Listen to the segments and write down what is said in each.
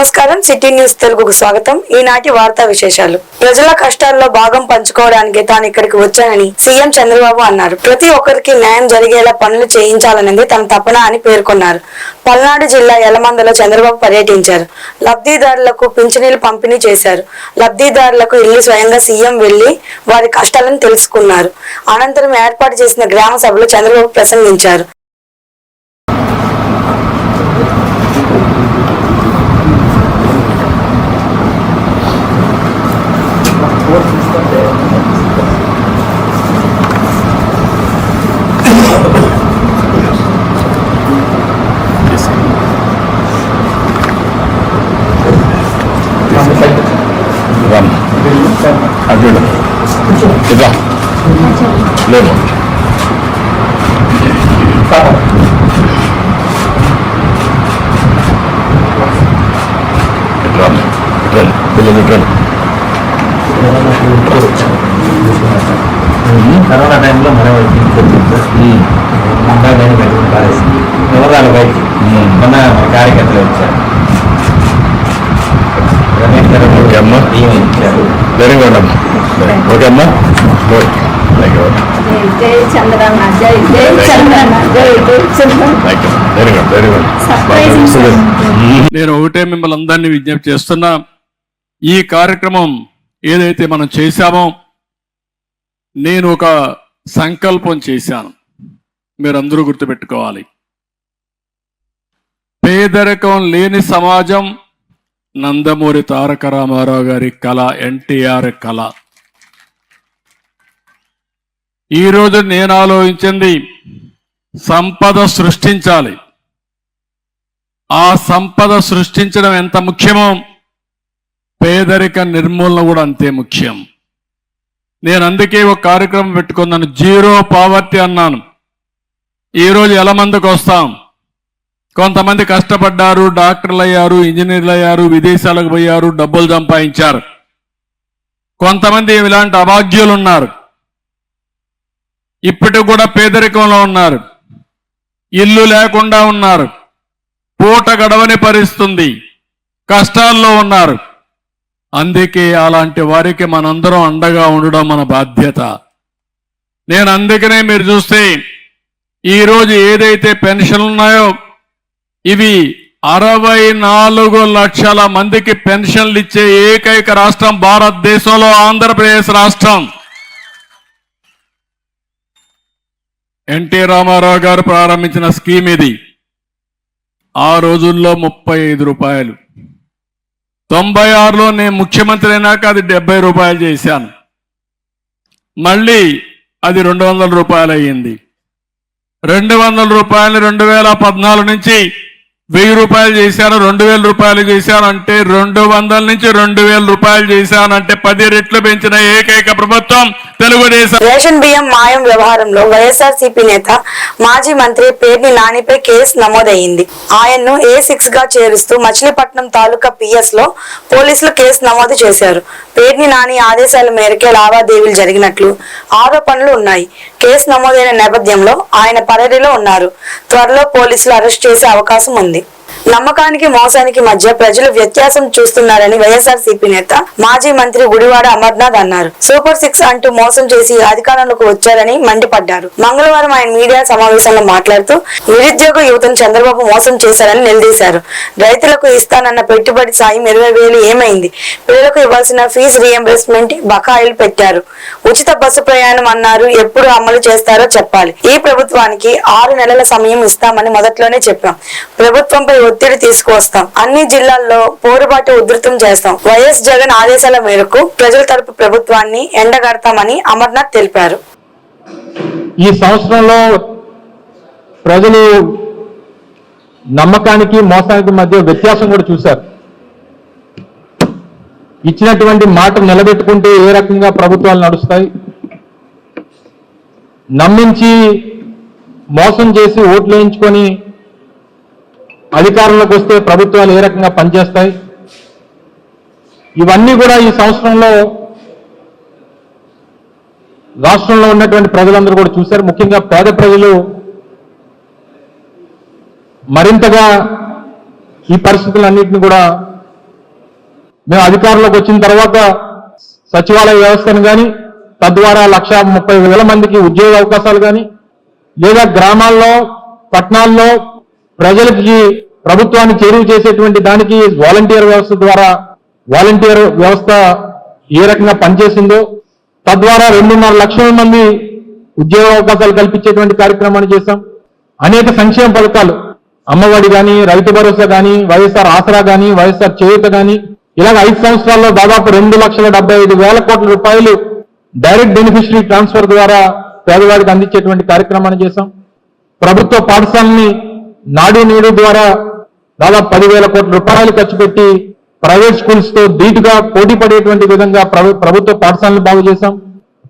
నమస్కారం city news తెలుగుకు స్వాగతం. ఈనాటి వార్తా విశేషాలు. ప్రజల కష్టాల్లో భాగం పంచుకోవడానికి తాను ఇక్కడికి వచ్చానని సీఎం చంద్రబాబు అన్నారు. ప్రతి ఒక్కరికి న్యాయం జరిగేలా పనులు చేయించాలనేది తన తపన అని పేర్కొన్నారు. పల్నాడు జిల్లా యలమందలో చంద్రబాబు పర్యటించారు. లబ్ధిదారులకు పింఛనీలు పంపిణీ చేశారు. లబ్ధిదారులకు ఇల్లు స్వయంగా సీఎం వెళ్లి వారి కష్టాలను తెలుసుకున్నారు. అనంతరం ఏర్పాటు చేసిన గ్రామ సభలో చంద్రబాబు ప్రసంగించారు. కరోనా టైంలో మనం అబ్బాయి కానీ బయటకు పారేసింది వివరాలు బయట మన కార్యకర్తలు వచ్చారు. వెరీ గుడ్ అమ్మా. ఓకే అమ్మా. నేను ఒకటే మిమ్మల్ని అందరినీ విజ్ఞప్తి చేస్తున్నా, ఈ కార్యక్రమం ఏదైతే మనం చేశామో నేను ఒక సంకల్పం చేశాను, మీరందరూ గుర్తుపెట్టుకోవాలి. పేదరికం లేని సమాజం నందమూరి తారక రామారావు గారి కళ, ఎన్టీఆర్ కళ. ఈరోజు నేను ఆలోచించింది సంపద సృష్టించాలి. ఆ సంపద సృష్టించడం ఎంత ముఖ్యమో పేదరిక నిర్మూలన కూడా అంతే ముఖ్యం. నేను అందుకే ఒక కార్యక్రమం పెట్టుకున్నాను, జీరో పావర్టీ అన్నాను. ఈరోజు యలమందకు వస్తాం. కొంతమంది కష్టపడ్డారు, డాక్టర్లు అయ్యారు, ఇంజనీర్లు అయ్యారు, విదేశాలకు పోయారు, డబ్బులు సంపాదించారు. కొంతమంది ఇలాంటి అభాగ్యులు ఉన్నారు, ఇప్పటికి కూడా పేదరికంలో ఉన్నారు, ఇల్లు లేకుండా ఉన్నారు, పూట గడవని పరిస్థితుంది, కష్టాల్లో ఉన్నారు. అందుకే అలాంటి వారికి మనందరం అండగా ఉండడం మన బాధ్యత. నేను అందుకనే మీరు చూస్తే ఈరోజు ఏదైతే పెన్షన్లు ఉన్నాయో ఇవి 64 లక్షల మందికి పెన్షన్లు ఇచ్చే ఏకైక రాష్ట్రం భారతదేశంలో ఆంధ్రప్రదేశ్ రాష్ట్రం. ఎన్టీ రామారావు గారు ప్రారంభించిన స్కీమ్ ఇది. ఆ రోజుల్లో 35 రూపాయలు. 96లో నేను ముఖ్యమంత్రి అయినాక అది 70 రూపాయలు చేశాను. మళ్ళీ అది 200 రూపాయలు అయ్యింది. 200 రూపాయలు 2014 నుంచి 1000 రూపాయలు చేశాను, 2000 రూపాయలు చేశాను. అంటే 200 నుంచి 2000 రూపాయలు చేశానంటే 10 రెట్లు పెంచిన ఏకైక ప్రభుత్వం తెలుగుదేశం. రేషన్ బియ్యం మాయం వ్యవహారంలో వైఎస్ఆర్సీపీ నేత మాజీ మంత్రి పేర్ని నానిపై కేసు నమోదైంది. ఆయన్ను A6 గా చేరుస్తూ మచిలీపట్నం తాలూకా PS లో పోలీసులు కేసు నమోదు చేశారు. పేర్ని నాని ఆదేశాల మేరకే లావాదేవీలు జరిగినట్లు ఆరోపణలు ఉన్నాయి. కేసు నమోదైన నేపథ్యంలో ఆయన పరారీలో ఉన్నారు. త్వరలో పోలీసులు అరెస్ట్ చేసే అవకాశం ఉంది. నమ్మకానికి మోసానికి మధ్య ప్రజలు వ్యత్యాసం చూస్తున్నారని వైఎస్ఆర్సీపీ నేత మాజీ మంత్రి గుడివాడ అమర్నాథ్ అన్నారు. సూపర్ 6 అంటూ మోసం చేసి అధికారంలోకి వచ్చారని మండిపడ్డారు. మంగళవారం ఆయన మీడియా సమావేశంలో మాట్లాడుతూ నిరుద్యోగ యువతను చంద్రబాబు మోసం చేశారని నిలదీశారు. రైతులకు ఇస్తానన్న పెట్టుబడి సాయం 20,000 ఏమైంది? పిల్లలకు ఇవ్వాల్సిన ఫీజు రీఎంబర్స్మెంట్ బకాయిలు పెట్టారు. ఉచిత బస్సు ప్రయాణం అన్నారు, ఎప్పుడు అమలు చేస్తారో చెప్పాలి. ఈ ప్రభుత్వానికి 6 నెలల సమయం ఇస్తామని మొదట్లోనే చెప్పాం. ప్రభుత్వంపై ఒత్తిడి తీసుకువస్తాం. అన్ని జిల్లాల్లో పోరుబాటు ఉధృతం చేస్తాం. వైఎస్ జగన్ ఆదేశాల మేరకు ప్రజల తరపు ప్రభుత్వాన్ని ఎండగడతామని అమర్నాథ్ తెలిపారు. ఈ సంవత్సరంలో ప్రజలు నమ్మకానికి మోసానికి మధ్య వ్యత్యాసం కూడా చూశారు. ఇచ్చినటువంటి మాట నిలబెట్టుకుంటే ఏ రకంగా ప్రభుత్వాలు నడుస్తాయి, నమ్మించి మోసం చేసి ఓట్లు వేయించుకొని అధికారంలోకి వస్తే ప్రభుత్వాలు ఏ రకంగా పనిచేస్తాయి, ఇవన్నీ కూడా ఈ సంవత్సరంలో రాష్ట్రంలో ఉన్నటువంటి ప్రజలందరూ కూడా చూశారు. ముఖ్యంగా పేద ప్రజలు మరింతగా ఈ పరిస్థితులన్నింటినీ కూడా మేము అధికారంలోకి వచ్చిన తర్వాత సచివాలయ వ్యవస్థను కానీ, తద్వారా 1,30,000 మందికి ఉద్యోగ అవకాశాలు కానీ, లేదా గ్రామాల్లో పట్టణాల్లో ప్రజలకి ప్రభుత్వాన్ని చేరువ చేసేటువంటి దానికి వాలంటీర్ వ్యవస్థ ద్వారా వాలంటీర్ వ్యవస్థ ఏ రకంగా పనిచేసిందో, తద్వారా 2.5 లక్షల మంది ఉద్యోగ అవకాశాలు కల్పించేటువంటి కార్యక్రమాన్ని చేశాం. అనేక సంక్షేమ పథకాలు, అమ్మఒడి కానీ, రైతు భరోసా కానీ, వైఎస్ఆర్ ఆసరా కానీ, వైఎస్ఆర్ చేయూత కానీ, ఇలాగ 5 సంవత్సరాల్లో దాదాపు 2,75,000 కోట్ల రూపాయలు డైరెక్ట్ బెనిఫిషరీ ట్రాన్స్ఫర్ ద్వారా పేదవాడికి అందించేటువంటి కార్యక్రమాన్ని చేశాం. ప్రభుత్వ పాఠశాలని నాడు నేడు ద్వారా దాదాపు 10,000 కోట్ల రూపాయలు ఖర్చు పెట్టి ప్రైవేట్ స్కూల్స్ తో ధీటుగా పోటీ పడేటువంటి విధంగా ప్రభుత్వ పాఠశాలను బాగు చేశాం.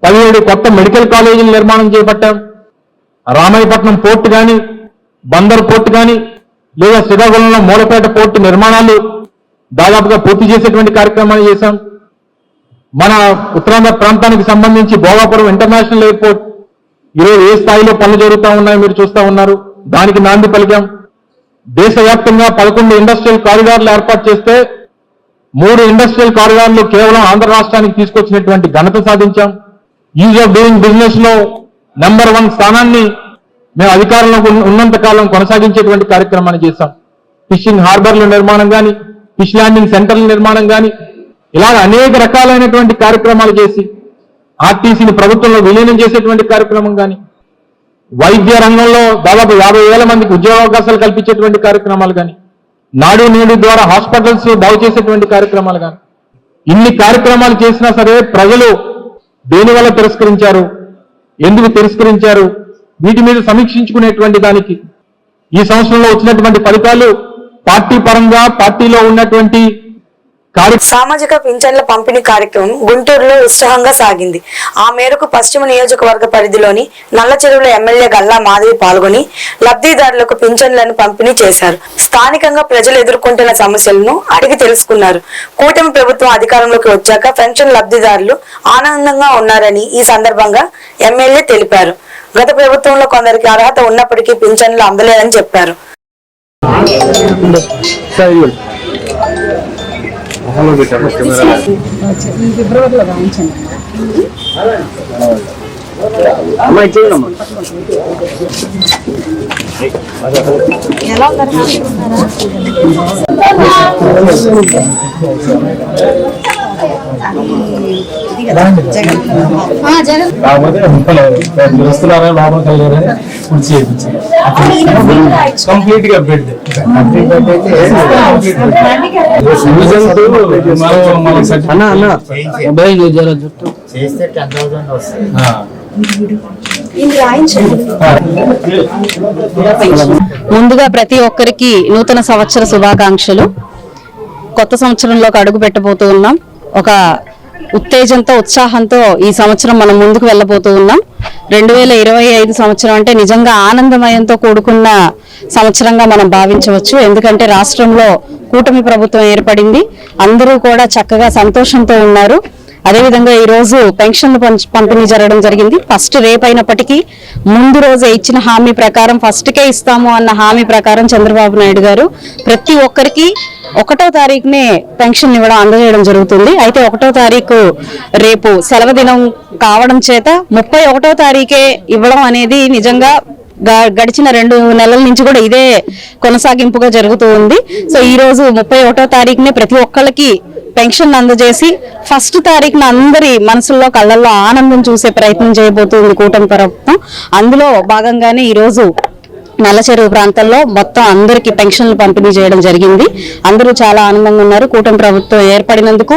17 కొత్త మెడికల్ కాలేజీలు నిర్మాణం చేపట్టాం. రామాయపట్నం పోర్టు కానీ, బందర్ పోర్టు కానీ, లేదా శ్రీకాకుళంలో మూలపేట పోర్టు నిర్మాణాలు దాదాపుగా పూర్తి చేసేటువంటి కార్యక్రమాలు చేశాం. మన ఉత్తరాంధ్ర ప్రాంతానికి సంబంధించి భోగాపురం ఇంటర్నేషనల్ ఎయిర్పోర్ట్ ఈరోజు ఏ స్థాయిలో పనులు జరుగుతూ ఉన్నాయో మీరు చూస్తూ ఉన్నారు. దానికి నాంది పలికాం. దేశవ్యాప్తంగా 11 ఇండస్ట్రియల్ కారిడార్లు ఏర్పాటు చేస్తే 3 ఇండస్ట్రియల్ కారిడార్లు కేవలం ఆంధ్ర రాష్ట్రానికి తీసుకొచ్చినటువంటి ఘనత సాధించాం. ఈజ్ ఆఫ్ డూయింగ్ బిజినెస్ లో నెంబర్ 1 స్థానాన్ని మేము అధికారంలో ఉన్నంత కాలం కొనసాగించేటువంటి కార్యక్రమాన్ని చేశాం. ఫిషింగ్ హార్బర్ల నిర్మాణం కానీ, ఫిష్ ల్యాండింగ్ సెంటర్ల నిర్మాణం కానీ, ఇలాగ అనేక రకాలైనటువంటి కార్యక్రమాలు చేసి ఆర్టీసీని ప్రభుత్వంలో విలీనం చేసేటువంటి కార్యక్రమం కానీ, వైద్య రంగంలో దాదాపు 50,000 మందికి ఉద్యోగ అవకాశాలు కల్పించేటువంటి కార్యక్రమాలు కానీ, నాడు నేడు ద్వారా హాస్పిటల్స్ బాగు చేసేటువంటి కార్యక్రమాలు కానీ, ఇన్ని కార్యక్రమాలు చేసినా సరే ప్రజలు దేనివల్ల తిరస్కరించారు, ఎందుకు తిరస్కరించారు, వీటి మీద సమీక్షించుకునేటువంటి దానికి ఈ సంవత్సరంలో వచ్చినటువంటి ఫలితాలు పార్టీ పరంగా పార్టీలో ఉన్నటువంటి సామాజిక పింఛన్ల పంపిణీ కార్యక్రమం గుంటూరులో ఉత్సాహంగా సాగింది. ఆ మేరకు పశ్చిమ నియోజకవర్గ పరిధిలోని నల్ల చెరువుల ఎమ్మెల్యే గల్లా మాధవి పాల్గొని లబ్ధిదారులకు పింఛన్లను పంపిణీ చేశారు. స్థానికంగా ప్రజలు ఎదుర్కొంటున్న సమస్యలను అడిగి తెలుసుకున్నారు. కూటమి ప్రభుత్వం అధికారంలోకి వచ్చాక పెన్షన్ లబ్ధిదారులు ఆనందంగా ఉన్నారని ఈ సందర్భంగా ఎమ్మెల్యే తెలిపారు. గత ప్రభుత్వంలో కొందరికి అర్హత ఉన్నప్పటికీ పింఛన్లు అందలేదని చెప్పారు. ఫిబ్రవరిలో రాయించండి. ఎలా ఉన్నారు? కంప్లీట్ గా బెడ్ చేస్తే 10,000 వస్తుంది. ముందుగా ప్రతి ఒక్కరికి నూతన సంవత్సర శుభాకాంక్షలు. కొత్త సంవత్సరంలోకి అడుగు పెట్టబోతూ ఉన్నాం. ఒక ఉత్తేజంతో ఉత్సాహంతో ఈ సంవత్సరం మనం ముందుకు వెళ్ళబోతూ ఉన్నాం. 2025 సంవత్సరం అంటే నిజంగా ఆనందమయంతో కూడుకున్న సంవత్సరంగా మనం భావించవచ్చు. ఎందుకంటే రాష్ట్రంలో కూటమి ప్రభుత్వం ఏర్పడింది. అందరూ కూడా చక్కగా సంతోషంతో ఉన్నారు. అదేవిధంగా ఈ రోజు పెన్షన్లు పంపిణీ జరగడం జరిగింది. ఫస్ట్ రేపైనప్పటికీ ముందు రోజే ఇచ్చిన హామీ ప్రకారం ఫస్ట్కే ఇస్తాము అన్న హామీ ప్రకారం చంద్రబాబు నాయుడు గారు ప్రతి ఒక్కరికి 1వ తారీఖునే పెన్షన్ ఇవ్వడం అందజేయడం జరుగుతుంది. అయితే 1వ తారీఖు రేపు సెలవు దినం కావడం చేత 31వ తారీఖే ఇవ్వడం అనేది నిజంగా గడిచిన 2 నెలల నుంచి కూడా ఇదే కొనసాగింపుగా జరుగుతూ ఉంది. సో ఈ రోజు 31వ తారీఖునే ప్రతి ఒక్కరికి పెన్షన్ అందజేసి ఫస్ట్ తారీఖున అందరి మనసుల్లో కళ్ళల్లో ఆనందం చూసే ప్రయత్నం చేయబోతుంది కూటమి ప్రభుత్వం. అందులో భాగంగానే ఈ రోజు నల్లచెరువు ప్రాంతంలో మొత్తం అందరికి పెన్షన్లు పంపిణీ చేయడం జరిగింది. అందరూ చాలా ఆనందంగా ఉన్నారు. కూటమి ప్రభుత్వం ఏర్పడినందుకు,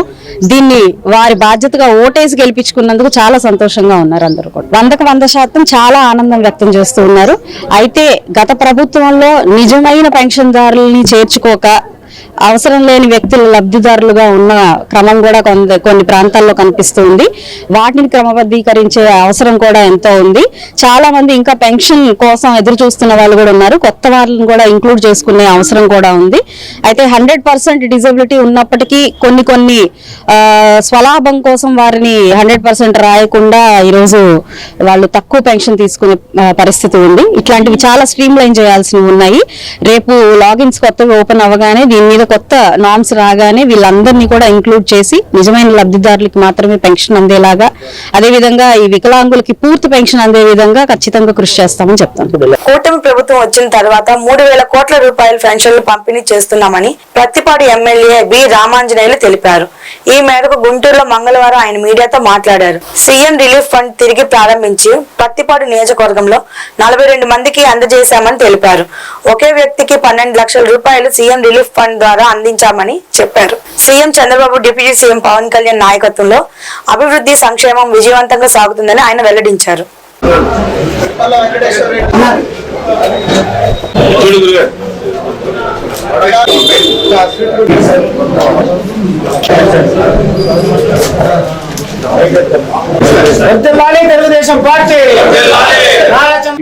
దీన్ని వారి బాధ్యతగా ఓటేసి గెలిపించుకున్నందుకు చాలా సంతోషంగా ఉన్నారు. అందరూ కూడా 100% చాలా ఆనందం వ్యక్తం చేస్తూ ఉన్నారు. అయితే గత ప్రభుత్వంలో నిజమైన పెన్షన్దారుల్ని చేర్చుకోక అవసరం లేని వ్యక్తులు లబ్ధిదారులుగా ఉన్న క్రమం కూడా కొన్ని ప్రాంతాల్లో కనిపిస్తుంది. వాటిని క్రమబద్ధీకరించే అవసరం కూడా ఎంతో ఉంది. చాలా మంది ఇంకా పెన్షన్ కోసం ఎదురు చూస్తున్న వాళ్ళు కూడా ఉన్నారు. కొత్త వాళ్ళని కూడా ఇంక్లూడ్ చేసుకునే అవసరం కూడా ఉంది. అయితే 100% డిజబిలిటీ ఉన్నప్పటికీ కొన్ని స్వలాభం కోసం వారిని 100% రాయకుండా ఈరోజు వాళ్ళు తక్కువ పెన్షన్ తీసుకునే పరిస్థితి ఉంది. ఇట్లాంటివి చాలా స్ట్రీమ్ లైన్ చేయాల్సినవి ఉన్నాయి. రేపు లాగిన్స్ కొత్తగా ఓపెన్ అవ్వగానే దీన్ని దీని మీద కొత్త నామ్స్ రాగానే వీళ్ళందరినీ కూడా ఇంక్లూడ్ చేసి నిజమైన లబ్ధిదారులకి మాత్రమే పెన్షన్ అందేలాగా, అదేవిధంగా ఈ వికలాంగులకి పూర్తి పెన్షన్ అందే విధంగా ఖచ్చితంగా కృషి చేస్తామని చెప్తాను. కూటమి ప్రభుత్వం వచ్చిన తర్వాత 3,000 కోట్ల రూపాయల పెన్షన్లు పంపిణీ చేస్తున్నామని ప్రత్తిపాడు ఎమ్మెల్యే బి రామాంజనేయులు తెలిపారు. ఈ మేరకు గుంటూరులో మంగళవారం ఆయన మీడియాతో మాట్లాడారు. సీఎం రిలీఫ్ ఫండ్ తిరిగి ప్రారంభించి ప్రత్తిపాడు నియోజకవర్గంలో 42 మందికి అందజేశామని తెలిపారు. ఒకే వ్యక్తికి 12 లక్షల రూపాయలు సీఎం రిలీఫ్ ఫండ్ ద్వారా అందించామని చెప్పారు. CM Chandrababu, deputy CM Pawan Kalyan నాయకత్వంలో అభివృద్ధి సంక్షేమం విజయవంతంగా సాగుతుందని ఆయన వెల్లడించారు.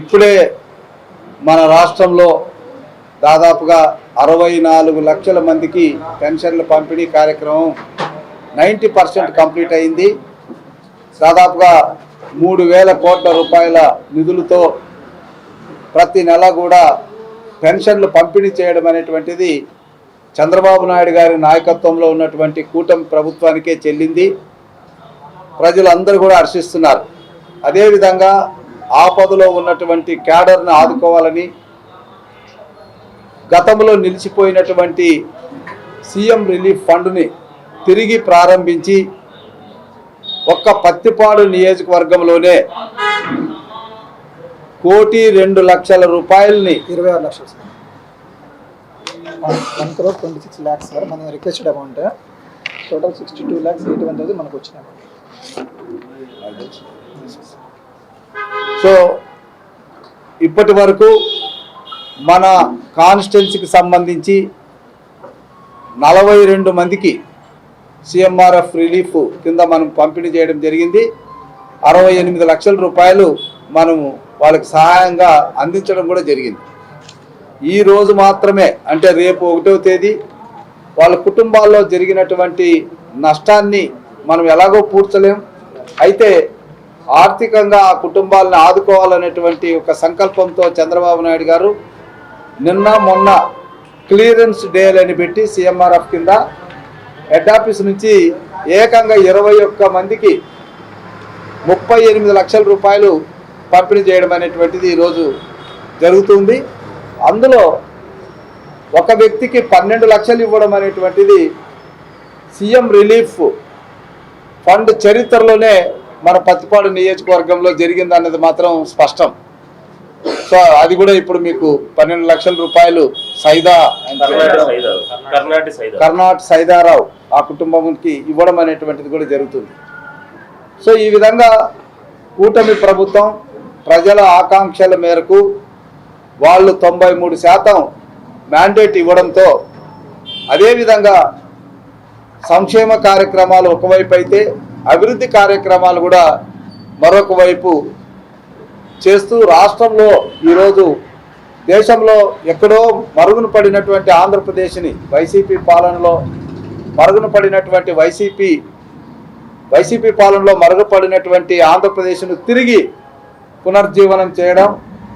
ఇప్పుడే మన రాష్ట్రంలో దాదాపుగా 64 లక్షల మందికి పెన్షన్ల పంపిణీ కార్యక్రమం 90% కంప్లీట్ అయింది. దాదాపుగా 3,000 కోట్ల రూపాయల నిధులతో ప్రతి నెల కూడా పెన్షన్లు పంపిణీ చేయడం అనేటువంటిది చంద్రబాబు నాయుడు గారి నాయకత్వంలో ఉన్నటువంటి కూటమి ప్రభుత్వానికే చెల్లింది. ప్రజలందరూ కూడా హర్షిస్తున్నారు. అదేవిధంగా ఆపదలో ఉన్నటువంటి క్యాడర్ను ఆదుకోవాలని గతంలో నిలిచిపోయినటువంటి సీఎం రిలీఫ్ ఫండ్ని తిరిగి ప్రారంభించి ఒక్క పత్తిపాడు నియోజకవర్గంలోనే 1,02,00,000 రూపాయలని 26 లక్షలు సార్. 1,26 lakhs సార్ మన రిక్వెస్టెడ్ అమౌంట్. టోటల్ 62,81,000 మనకు వచ్చిన అమౌంట్. సో ఇప్పటి వరకు మన కాన్స్టిట్యున్సీకి సంబంధించి 42 మందికి సిఎంఆర్ఎఫ్ రిలీఫ్ కింద మనం పంపిణీ చేయడం జరిగింది. 68 లక్షల రూపాయలు మనము వాళ్ళకి సహాయంగా అందించడం కూడా జరిగింది. ఈ రోజు మాత్రమే అంటే రేపు 1వ తేదీ వాళ్ళ కుటుంబాల్లో జరిగినటువంటి నష్టాన్ని మనం ఎలాగో పూడ్చలేం. అయితే ఆర్థికంగా ఆ కుటుంబాలను ఆదుకోవాలనేటువంటి ఒక సంకల్పంతో చంద్రబాబు నాయుడు గారు నిన్న మొన్న క్లియరెన్స్ డేలని పెట్టి సిఎంఆర్ఎఫ్ కింద హెడ్ ఆఫీస్ నుంచి ఏకంగా 21 మందికి 38 లక్షల రూపాయలు పంపిణీ చేయడం అనేటువంటిది ఈరోజు జరుగుతుంది. అందులో ఒక వ్యక్తికి 12 లక్షలు ఇవ్వడం అనేటువంటిది సీఎం రిలీఫ్ ఫండ్ చరిత్రలోనే మన పత్తిపాడు నియోజకవర్గంలో జరిగింది అన్నది మాత్రం స్పష్టం. సో అది కూడా ఇప్పుడు మీకు 12 లక్షల రూపాయలు కర్ణాటక సైదారావు ఆ కుటుంబానికి ఇవ్వడం అనేటువంటిది కూడా జరుగుతుంది. సో ఈ విధంగా కూటమి ప్రభుత్వం ప్రజల ఆకాంక్షల మేరకు వాళ్ళు 93% మ్యాండేట్ ఇవ్వడంతో అదేవిధంగా సంక్షేమ కార్యక్రమాలు ఒకవైపు అయితే అభివృద్ధి కార్యక్రమాలు కూడా మరొక వైపు చేస్తూ రాష్ట్రంలో ఈరోజు దేశంలో ఎక్కడో మరుగున పడినటువంటి ఆంధ్రప్రదేశ్ని వైసీపీ పాలనలో మరుగున పడినటువంటి వైసీపీ పాలనలో మరుగుపడినటువంటి ఆంధ్రప్రదేశ్ను తిరిగి పునర్జీవనం చేయడం,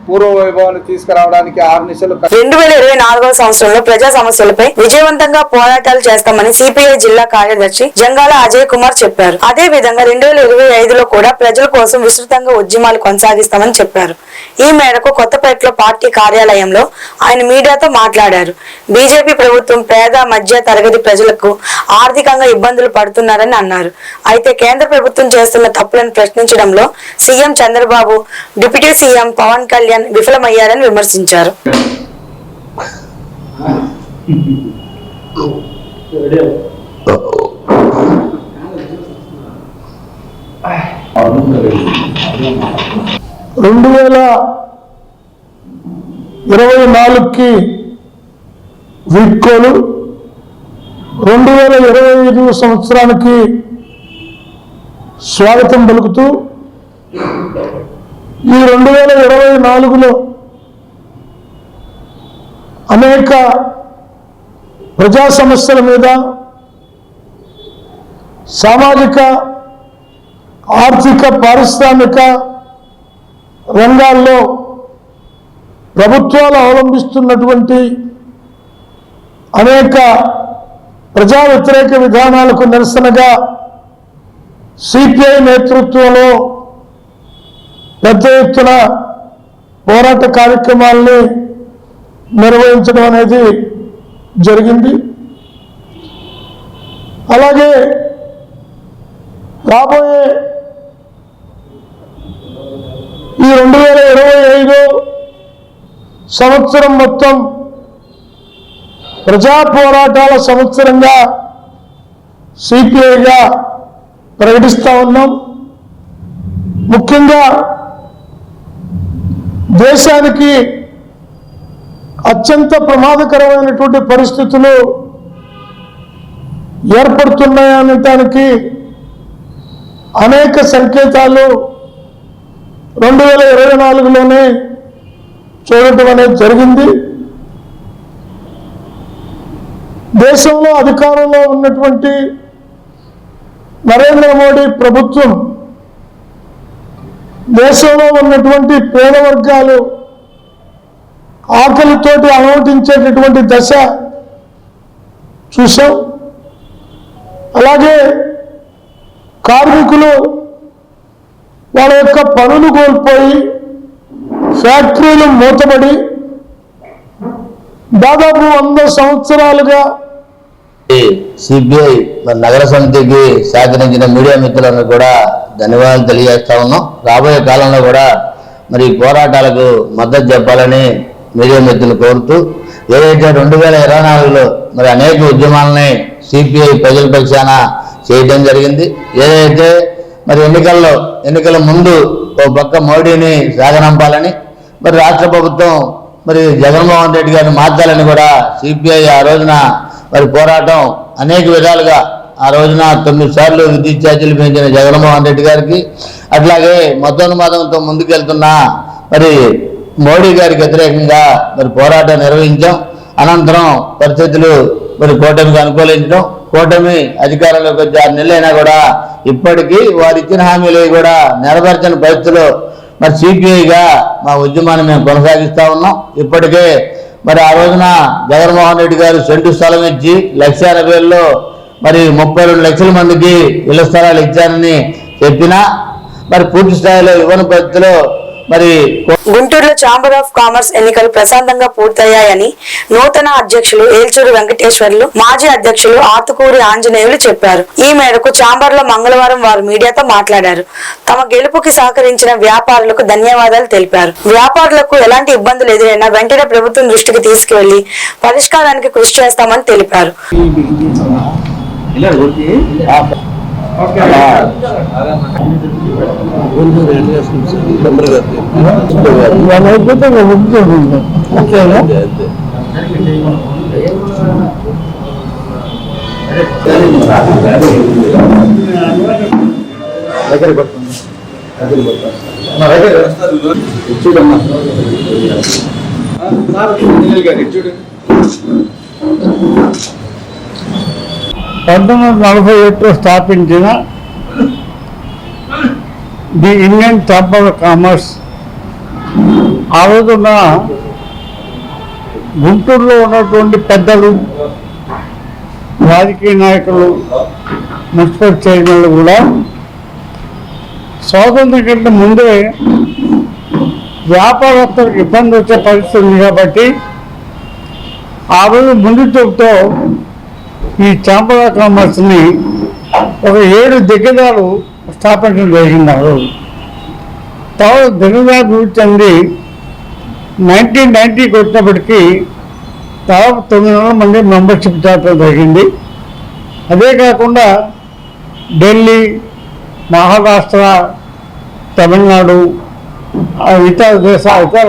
పూర్వ వైభవాన్ని తీసుకురావడానికి 6 నిశలు 2024వ సంవత్సరంలో ప్రజా సమస్యలపై విజయవంతంగా పోరాటాలు చేస్తామని సిపిఐ జిల్లా కార్యదర్శి జంగాల అజయ్ కుమార్ చెప్పారు. అదే విధంగా 2025లో కూడా ప్రజల కోసం విస్తృతంగా ఉద్యమాలు కొనసాగిస్తామని చెప్పారు. ఈ మేరకు కొత్తపేటలో పార్టీ కార్యాలయంలో ఆయన మీడియాతో మాట్లాడారు. బీజేపీ ప్రభుత్వం పేద మధ్య తరగతి ప్రజలకు ఆర్థికంగా ఇబ్బందులు పడుతున్నారని అన్నారు. అయితే కేంద్ర ప్రభుత్వం చేస్తున్న తప్పులను ప్రశ్నించడంలో CM Chandrababu, deputy CM Pawan Kalyan విఫలమయ్యారని విమర్శించారు. రెండు 2024కి వీడ్కోలు, 2025 సంవత్సరానికి స్వాగతం పలుకుతూ ఈ 2024లో అనేక ప్రజా సమస్యల మీద, సామాజిక, ఆర్థిక, పారిశ్రామిక రంగాల్లో ప్రభుత్వాలు అవలంబిస్తున్నటువంటి అనేక ప్రజా వ్యతిరేక విధానాలకు నిరసనగా సిపిఐ నేతృత్వంలో పెద్ద ఎత్తున పోరాట కార్యక్రమాలని నిర్వహించడం అనేది జరిగింది. అలాగే రాబోయే ఈ 2025 సంవత్సరం మొత్తం ప్రజా పోరాటాల సంవత్సరంగా సిపిఐగా ప్రకటిస్తా ఉన్నాం. ముఖ్యంగా దేశానికి అత్యంత ప్రమాదకరమైనటువంటి పరిస్థితులు ఏర్పడుతున్నాయనటానికి అనేక సంకేతాలు 2024లోనే చూడటం అనేది జరిగింది. దేశంలో అధికారంలో ఉన్నటువంటి నరేంద్ర మోడీ ప్రభుత్వం దేశంలో ఉన్నటువంటి పేద వర్గాలు ఆకలితోటి అలమటించేటటువంటి దశ చూసాం. అలాగే కార్మికులు వాళ్ళ యొక్క పనులు కోల్పోయి ఫ్యాక్టరీలు మూతబడి దాదాపు 100 సంవత్సరాలుగా సిపిఐ నగర సమితికి సహకరించిన మీడియా మిత్రులను కూడా ధన్యవాదాలు తెలియజేస్తా ఉన్నాం. రాబోయే కాలంలో కూడా మరి పోరాటాలకు మద్దతు చెప్పాలని మీడియా మిత్రులు కోరుతూ, ఏదైతే 2024లో మరి అనేక ఉద్యమాలని సిపిఐ ప్రజల పక్షాన చేయడం జరిగింది. ఏదైతే మరి ఎన్నికల ముందు ఓ పక్క మోడీని సాగనంపాలని, మరి రాష్ట్ర ప్రభుత్వం మరి జగన్మోహన్ రెడ్డి గారిని మార్చాలని కూడా సిపిఐ ఆ రోజున మరి పోరాటం అనేక విధాలుగా ఆ రోజున 9 సార్లు విద్యుత్ ఛార్జీలు పెంచిన జగన్మోహన్ రెడ్డి గారికి, అట్లాగే మతోన్మాదంతో ముందుకెళ్తున్న మరి మోడీ గారికి వ్యతిరేకంగా మరి పోరాటం నిర్వహించాం. అనంతరం పరిస్థితులు మరి కూటమికి అనుకూలించడం, కూటమి అధికారంలోకి వచ్చి 6 నెలలైనా కూడా ఇప్పటికీ వారు ఇచ్చిన హామీలు కూడా నెరవేర్చని పరిస్థితుల్లో మరి సిపిఐగా మా ఉద్యమాన్ని మేము కొనసాగిస్తా ఉన్నాం. ఇప్పటికే మరి ఆ రోజున జగన్మోహన్ రెడ్డి గారు సెంటు స్థలం ఇచ్చి 1,80,000లో మరి 32 లక్షల మందికి ఇళ్ల స్థలాలు ఇచ్చారని చెప్పినా మరి పూర్తి స్థాయిలో ఇవ్వని పరిస్థితిలో మరి గుంటూరులో ఛాంబర్ ఆఫ్ కామర్స్ ఎన్నికలు ప్రశాంతంగా పూర్తయ్యాయని నూతన అధ్యక్షులు ఏల్చూరు వెంకటేశ్వర్లు, మాజీ అధ్యక్షులు ఆతుకూరి ఆంజనేయులు చెప్పారు. ఈ మేరకు ఛాంబర్ లో మంగళవారం వారు మీడియాతో మాట్లాడారు. తమ గెలుపుకి సహకరించిన వ్యాపారులకు ధన్యవాదాలు తెలిపారు. వ్యాపారులకు ఎలాంటి ఇబ్బందులు ఎదురైనా వెంటనే ప్రభుత్వం దృష్టికి తీసుకువెళ్లి పరిష్కారానికి కృషి చేస్తామని తెలిపారు. స్థాపించిన the Indian chamber of commerce ఆ రోజున గుంటూరులో ఉన్నటువంటి పెద్దలు, రాజకీయ నాయకులు, మున్సిపల్ చైర్మన్లు కూడా స్వాతంత్రం కంటే ముందే వ్యాపారస్తులకు ఇబ్బంది వచ్చే పరిస్థితి ఉంది కాబట్టి ఆ రోజు ముందు చూపుతో ఈ ఛాంబర్ ఆఫ్ కామర్స్ని ఒక 7 దిగ్గజాలు స్థాపించడం జరిగినారు. తర్వాత దిగ్గజాలు అభివృద్ధి చెంది 1990కి వచ్చినప్పటికీ దాదాపు 900 మంది మెంబర్షిప్ చేర్చడం జరిగింది. అదే కాకుండా ఢిల్లీ, మహారాష్ట్ర, తమిళనాడు, ఇతర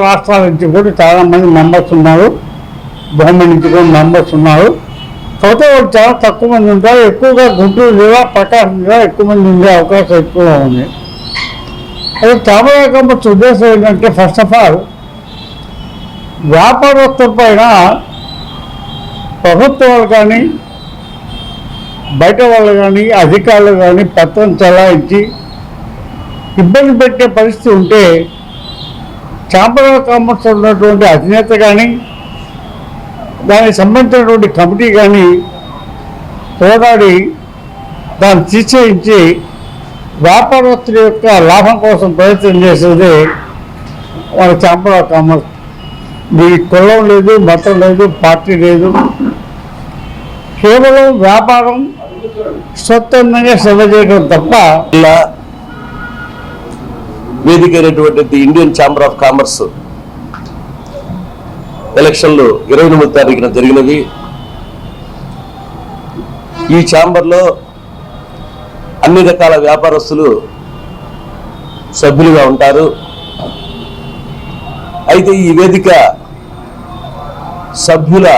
రాష్ట్రాల నుంచి కూడా చాలామంది మెంబర్స్ ఉన్నారు. గవర్నమెంట్ నుంచి కూడా మెంబర్స్ ఉన్నారు. కాకపోతే వాళ్ళు చాలా తక్కువ మంది ఉంటారు. ఎక్కువగా గుంటూరు జిల్లా, ప్రకాశం జిల్లా ఎక్కువ మంది ఉండే అవకాశం ఎక్కువగా ఉంది. అదే ఛాంబర్ ఆఫ్ కామర్స్ ఉద్దేశం ఏంటంటే ఫస్ట్ ఆఫ్ ఆల్ వ్యాపారస్తుల పైన ప్రభుత్వాలు కానీ బయట వాళ్ళు కానీ అధికారులు కానీ పత్రం చెలాయించి ఇబ్బంది పెట్టే పరిస్థితి ఉంటే ఛాంబర్ ఆఫ్ కామర్స్ ఉన్నటువంటి అధినేత కానీ దానికి సంబంధించినటువంటి కమిటీ కానీ పోరాడి దాన్ని తీసేయించి వ్యాపారస్తుల యొక్క లాభం కోసం ప్రయత్నం చేసేది వాళ్ళ ఛాంబర్ ఆఫ్ కామర్స్. దీనికి కులం లేదు, మతం లేదు, పార్టీ లేదు, కేవలం వ్యాపారం స్వతంత్రంగా సేవ చేయడం తప్ప. వేదిక అయినటువంటి ఇండియన్ ఛాంబర్ ఆఫ్ కామర్స్ ఎలక్షన్లు 29వ తారీఖున జరిగినవి. ఈ ఛాంబర్లో అన్ని రకాల వ్యాపారస్తులు సభ్యులుగా ఉంటారు. అయితే ఈ వేదిక సభ్యుల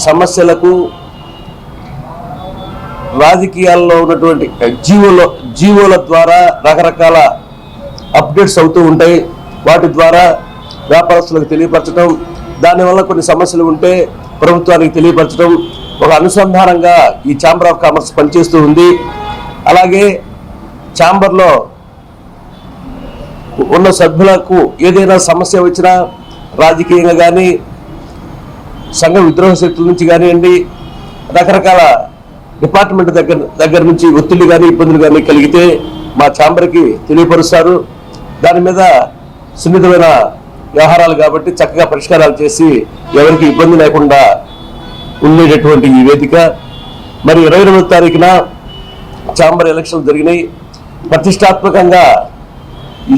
సమస్యలకు రాజకీయాల్లో ఉన్నటువంటి జీవోల ద్వారా రకరకాల అప్డేట్స్ అవుతూ ఉంటాయి. వాటి ద్వారా వ్యాపారస్తులకు తెలియపరచడం, దానివల్ల కొన్ని సమస్యలు ఉంటే ప్రభుత్వానికి తెలియపరచడం, ఒక అనుసంధానంగా ఈ ఛాంబర్ ఆఫ్ కామర్స్ పనిచేస్తూ ఉంది. అలాగే ఛాంబర్లో ఉన్న సభ్యులకు ఏదైనా సమస్య వచ్చినా రాజకీయంగా కానీ సంఘ విద్రోహ శక్తుల నుంచి కానివ్వండి, రకరకాల డిపార్ట్మెంట్ దగ్గర నుంచి ఒత్తిళ్లు కానీ ఇబ్బందులు కానీ కలిగితే మా ఛాంబర్కి తెలియపరుస్తారు. దాని మీద సున్నితమైన వ్యవహారాలు కాబట్టి చక్కగా పరిష్కారాలు చేసి ఎవరికి ఇబ్బంది లేకుండా ఉండేటటువంటి ఈ వేదిక. మరి 28వ తారీఖున ఛాంబర్ ఎలక్షన్లు జరిగినాయి. ప్రతిష్టాత్మకంగా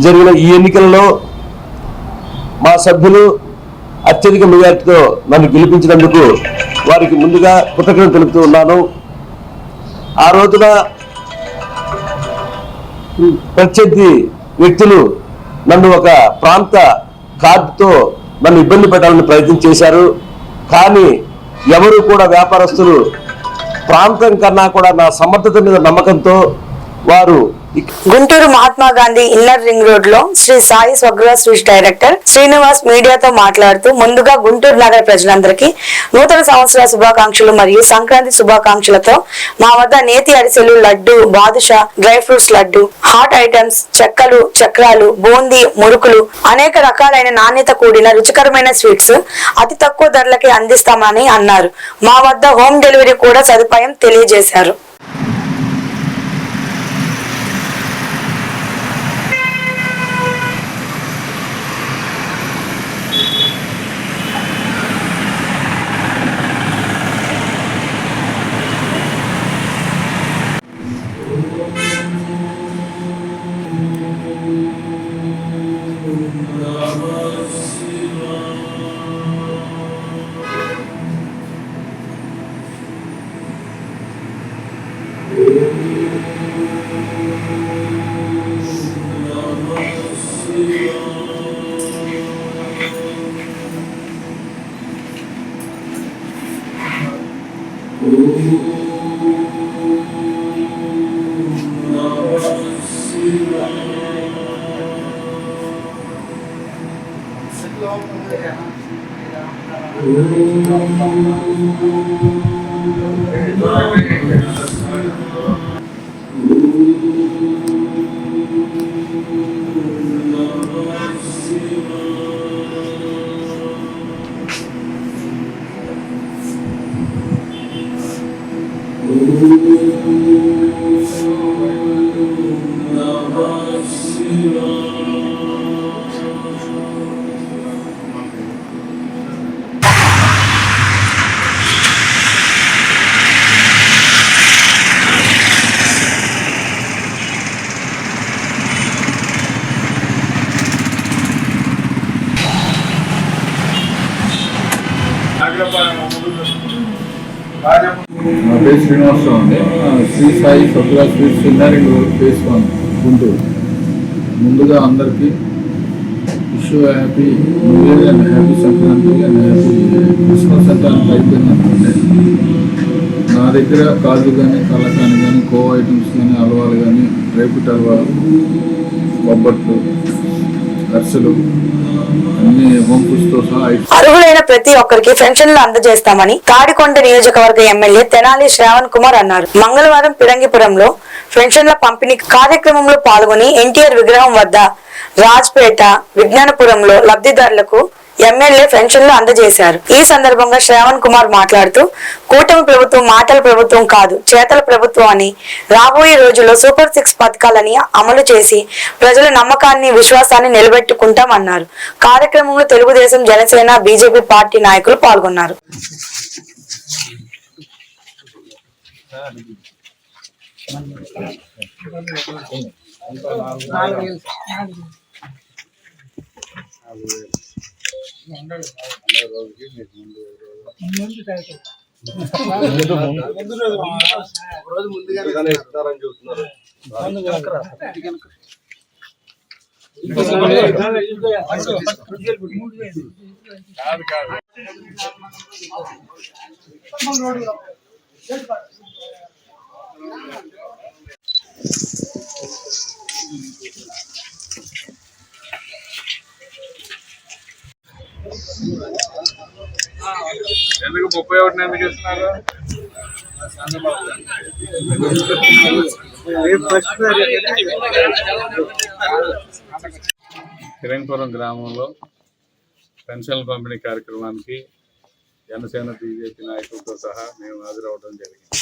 జరిగిన ఈ ఎన్నికలలో మా సభ్యులు అత్యధిక మెజార్టీతో నన్ను గెలిపించినందుకు వారికి ముందుగా కృతజ్ఞతలు తెలుపుతూ ఉన్నాను. ఆ రోజున ప్రత్యర్థి వ్యక్తులు నన్ను ఒక ప్రాంత కార్డుతో నన్ను ఇబ్బంది పెట్టాలని ప్రయత్నం చేశారు. కానీ ఎవరు కూడా వ్యాపారస్తులు ప్రాంతం కన్నా కూడా నా సమర్థత మీద నమ్మకంతో వారు Guntur Mahatma Gandhi inner ring road లో శ్రీ సాయి స్వగృహ స్విచ్ డైరెక్టర్ శ్రీనివాస్ మీడియాతో మాట్లాడుతూ, ముందుగా గుంటూరు నగర ప్రజలందరికీ నూతన సంవత్సర శుభాకాంక్షలు మరియు సంక్రాంతి శుభాకాంక్షలతో మా వద్ద నేతి అరిసెలు, laddu, badusha, dry fruits laddu, hot items, చెక్కలు, చక్రాలు, బూందీ, మురుకులు, అనేక రకాలైన నాణ్యత కూడిన రుచికరమైన స్వీట్స్ అతి తక్కువ ధరలకి అందిస్తామని అన్నారు. మా వద్ద హోమ్ డెలివరీ కూడా సదుపాయం తెలియజేశారు. నా పేరు శ్రీనివాసరావు అండి. Sri Sai Swagruha sweets inner ring road phase 1 Guntur. ముందుగా అందరికీ wish happy new year and happy Sankranti and happy Christmas అంటే అంత అయిపోయింది. నా దగ్గర కాజు కానీ, కలకాని కానీ, కోవా ఐటమ్స్ కానీ, హల్వాలు కానీ, రేపుటి హల్వాలు, బొబ్బట్లు, అరిసెలు అన్ని హోమ్ ఫుడ్స్ తో సహా అర్హులైన ప్రతి ఒక్కరికి పెన్షన్లు అందజేస్తామని తాడికొండ నియోజకవర్గ ఎమ్మెల్యే తెనాలి శ్రావణ్ కుమార్ అన్నారు. మంగళవారం పిరంగిపురంలో పెన్షన్ల పంపిణీ కార్యక్రమంలో పాల్గొని ఎన్టీఆర్ విగ్రహం వద్ద, రాజ్పేట, విజ్ఞానపురంలో లబ్ధిదారులకు ఎమ్మెల్యే పెన్షన్లు అందజేశారు. ఈ సందర్భంగా శ్రావణ్ కుమార్ మాట్లాడుతూ కూటమి ప్రభుత్వం మాటల ప్రభుత్వం కాదు, చేతల ప్రభుత్వం అని, రాబోయే రోజుల్లో సూపర్ 6 పథకాలని అమలు చేసి ప్రజల నమ్మకాన్ని విశ్వాసాన్ని నిలబెట్టుకుంటామన్నారు. కార్యక్రమంలో తెలుగుదేశం, జనసేన, బీజేపీ పార్టీ నాయకులు పాల్గొన్నారు. ఎందుకు 31 ఎందుకు ఇస్తున్నారు? కిరణ్పురం గ్రామంలో పెన్షన్ల పంపిణీ కార్యక్రమానికి జనసేన, బీజేపీ నాయకులతో సహా మేము హాజరవడం జరిగింది.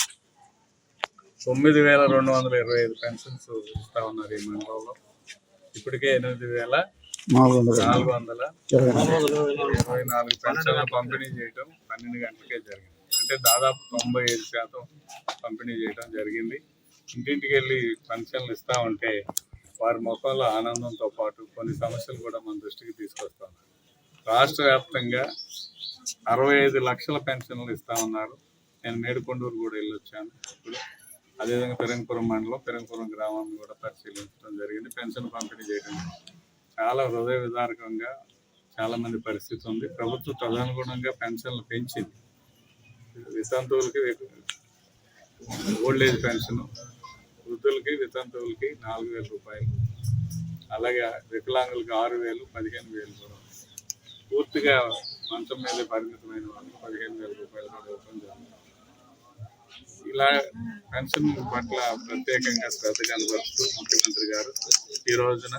9,225 పెన్షన్స్ ఇస్తా ఉన్నారు ఈ మండలంలో. ఇప్పటికే 8,424 పెన్షన్లు పంపిణీ చేయడం 12 గంటలకే జరిగింది. అంటే దాదాపు 95% పంపిణీ చేయడం జరిగింది. ఇంటింటికి వెళ్ళి పెన్షన్లు ఇస్తా ఉంటే వారి ముఖంలో ఆనందంతో పాటు కొన్ని సమస్యలు కూడా మన దృష్టికి తీసుకొస్తాం. రాష్ట్ర వ్యాప్తంగా 65 లక్షల పెన్షన్లు ఇస్తా ఉన్నారు. నేను మేడికొండూరు కూడా వెళ్ళొచ్చాను. ఇప్పుడు అదేవిధంగా పెరంగపురం మండలం, పెరంగపురం గ్రామాన్ని కూడా పరిశీలించడం జరిగింది. పెన్షన్ పంపిణీ చేయడం చాలా హృదయ విదారకంగా చాలా మంది పరిస్థితి ఉంది. ప్రభుత్వం తదనుగుణంగా పెన్షన్లు పెంచింది. వితంతువులకి ఓల్డ్ ఏజ్ పెన్షన్, వృద్ధులకి వితంతువులకి 4,000 రూపాయలు, అలాగే వికలాంగులకి 6,000, 15,000 కూడా. పూర్తిగా మంచం మీద పరిమితమైన వాళ్ళు 15,000 రూపాయలు కూడా ఇవ్వడం జరుగుతుంది. ఇలా పెన్షన్ పట్ల ప్రత్యేకంగా శ్రద్ధ కనబరుస్తూ ముఖ్యమంత్రి గారు ఈ రోజున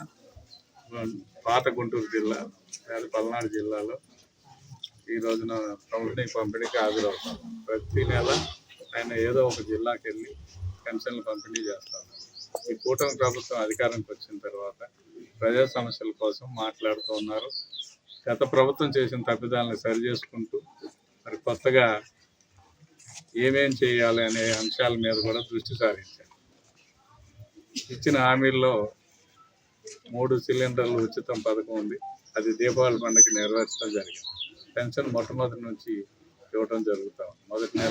పాత గుంటూరు జిల్లా, పల్నాడు జిల్లాలో ఈ రోజున పంపిణీకి హాజరవుతారు. ప్రతి నెల ఆయన ఏదో ఒక జిల్లాకి వెళ్ళి పెన్షన్లు పంపిణీ చేస్తారు. ఈ కూటమి ప్రభుత్వం అధికారానికి వచ్చిన తర్వాత ప్రజా సమస్యల కోసం మాట్లాడుతూ ఉన్నారు. గత ప్రభుత్వం చేసిన తప్పిదాలను సరి చేసుకుంటూ మరి కొత్తగా ఏమేం చేయాలి అనే అంశాల మీద కూడా దృష్టి సారించారు. ఇచ్చిన హామీల్లో 3 సిలిండర్లు ఉచితం పథకం ఉంది. అది దీపావళి పండుగకి నెరవేర్చడం జరిగింది. పెన్షన్ మొట్టమొదటి నుంచి ఇవ్వడం జరుగుతాం. మొదటి నెల